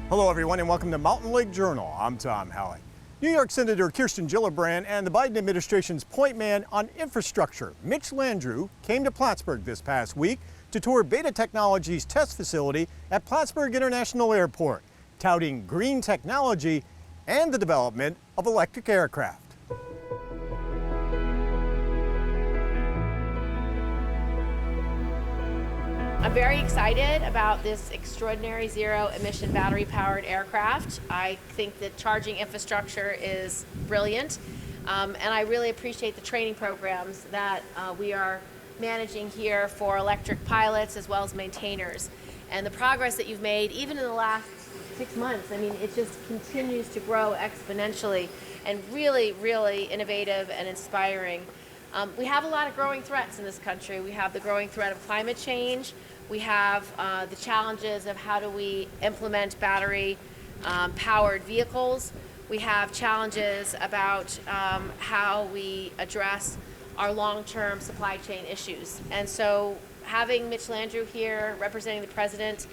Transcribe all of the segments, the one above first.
Hello, everyone, and welcome to Mountain Lake Journal. I'm Tom Halley. New York Senator Gillibrand and the Biden administration's point man on infrastructure, Mitch Landrieu, came to Plattsburgh this past week to tour Beta Technologies' test facility at Plattsburgh International Airport, touting green technology and the development of electric aircraft. I'm very excited about this extraordinary zero-emission battery-powered aircraft. I think that charging infrastructure is brilliant, and I really appreciate the training programs that we are managing here for electric pilots as well as maintainers. And the progress that you've made, even in the last 6 months, I mean, it just continues to grow exponentially and really, really innovative and inspiring. We have a lot of growing threats in this country. We have the growing threat of climate change. We have the challenges of how do we implement battery-powered vehicles. We have challenges about how we address our long-term supply chain issues. And so having Mitch Landrieu here representing the president,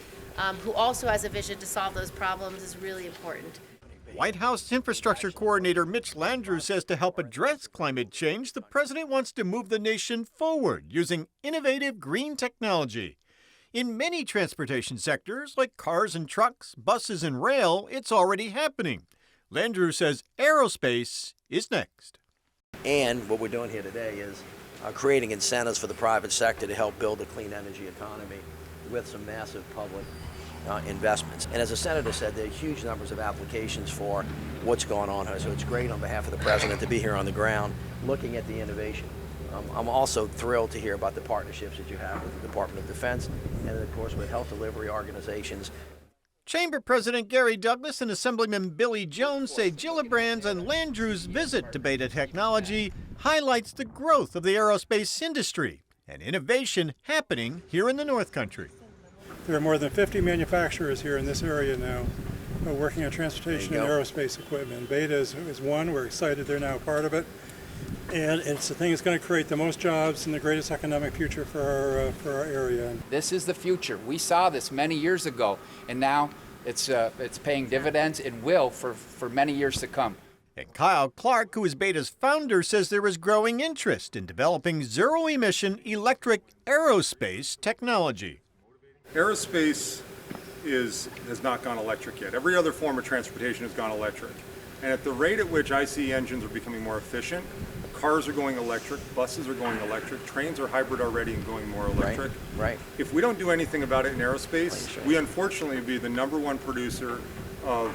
who also has a vision to solve those problems, is really important. White House Infrastructure Coordinator Mitch Landrieu says to help address climate change, the president wants to move the nation forward using innovative green technology. In many transportation sectors, like cars and trucks, buses and rail, it's already happening. Landrieu says aerospace is next. And what we're doing here today is creating incentives for the private sector to help build a clean energy economy with some massive public investments. And as the senator said, there are huge numbers of applications for what's going on here. So it's great on behalf of the president to be here on the ground looking at the innovation. I'm also thrilled to hear about the partnerships that you have with the Department of Defense and, of course, with health delivery organizations. Chamber President Gary Douglas and Assemblyman Billy Jones say Gillibrand's and Landrieu's visit to Beta Technology highlights the growth of the aerospace industry and innovation happening here in the North Country. There are more than 50 manufacturers here in this area now working on transportation and aerospace equipment. Beta is one. We're excited they're now a part of it. And it's the thing that's going to create the most jobs and the greatest economic future for our area. This is the future. We saw this many years ago, and now it's paying dividends and will for many years to come. And Kyle Clark, who is Beta's founder, says there is growing interest in developing zero-emission electric aerospace technology. Aerospace has not gone electric yet. Every other form of transportation has gone electric. And at the rate at which ICE engines are becoming more efficient, cars are going electric, buses are going electric, trains are hybrid already and going more electric. Right. If we don't do anything about it in aerospace, we unfortunately will be the #1 producer of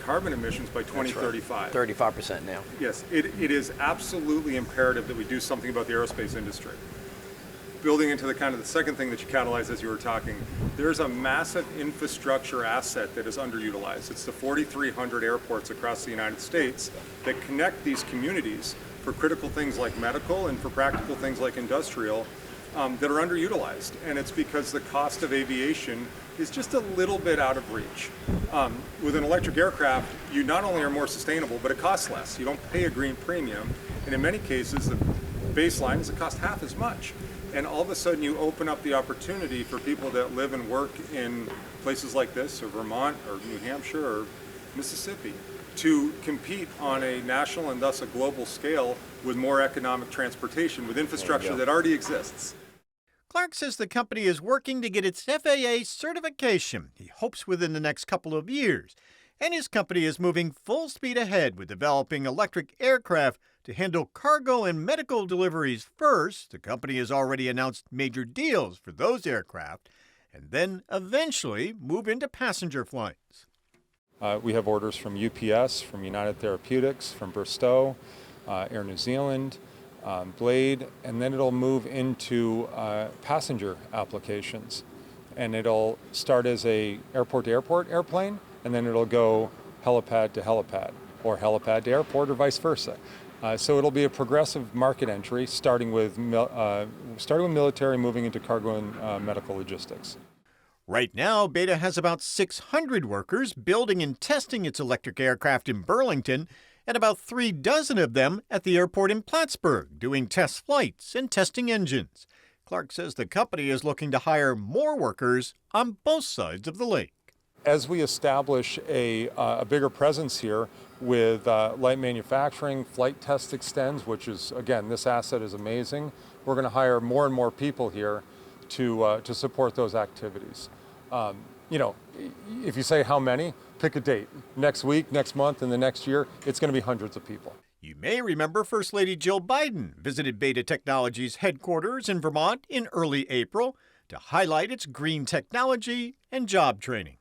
carbon emissions by 2035. 35% now. Yes, it is absolutely imperative that we do something about the aerospace industry. Building into the second thing that you catalyzed as you were talking, there's a massive infrastructure asset that is underutilized. It's the 4,300 airports across the United States that connect these communities for critical things like medical and for practical things like industrial that are underutilized. And it's because the cost of aviation is just a little bit out of reach. With an electric aircraft, you not only are more sustainable, but it costs less. You don't pay a green premium. And in many cases, the baseline is it costs half as much. And all of a sudden you open up the opportunity for people that live and work in places like this, or Vermont, or New Hampshire, or Mississippi, to compete on a national and thus a global scale with more economic transportation, with infrastructure that already exists. Clark says the company is working to get its FAA certification. He hopes within the next couple of years. And his company is moving full speed ahead with developing electric aircraft to handle cargo and medical deliveries first. The company has already announced major deals for those aircraft, and then eventually move into passenger flights. We have orders from UPS, from United Therapeutics, from Bristow, Air New Zealand, Blade, and then it'll move into passenger applications. And it'll start as a airport-to-airport airplane, and then it'll go helipad to helipad, or helipad to airport, or vice versa. So it'll be a progressive market entry, starting with military, moving into cargo and medical logistics. Right now, Beta has about 600 workers building and testing its electric aircraft in Burlington, and about 36 of them at the airport in Plattsburgh, doing test flights and testing engines. Clark says the company is looking to hire more workers on both sides of the lake. as we establish a bigger presence here with light manufacturing, flight test extends, which is, again, this asset is amazing. We're going to hire more and more people here to support those activities. You know, if you say how many, pick a date. Next week, next month, and the next year, it's going to be hundreds of people. You may remember First Lady Jill Biden visited Beta Technologies' headquarters in Vermont in early April to highlight its green technology and job training.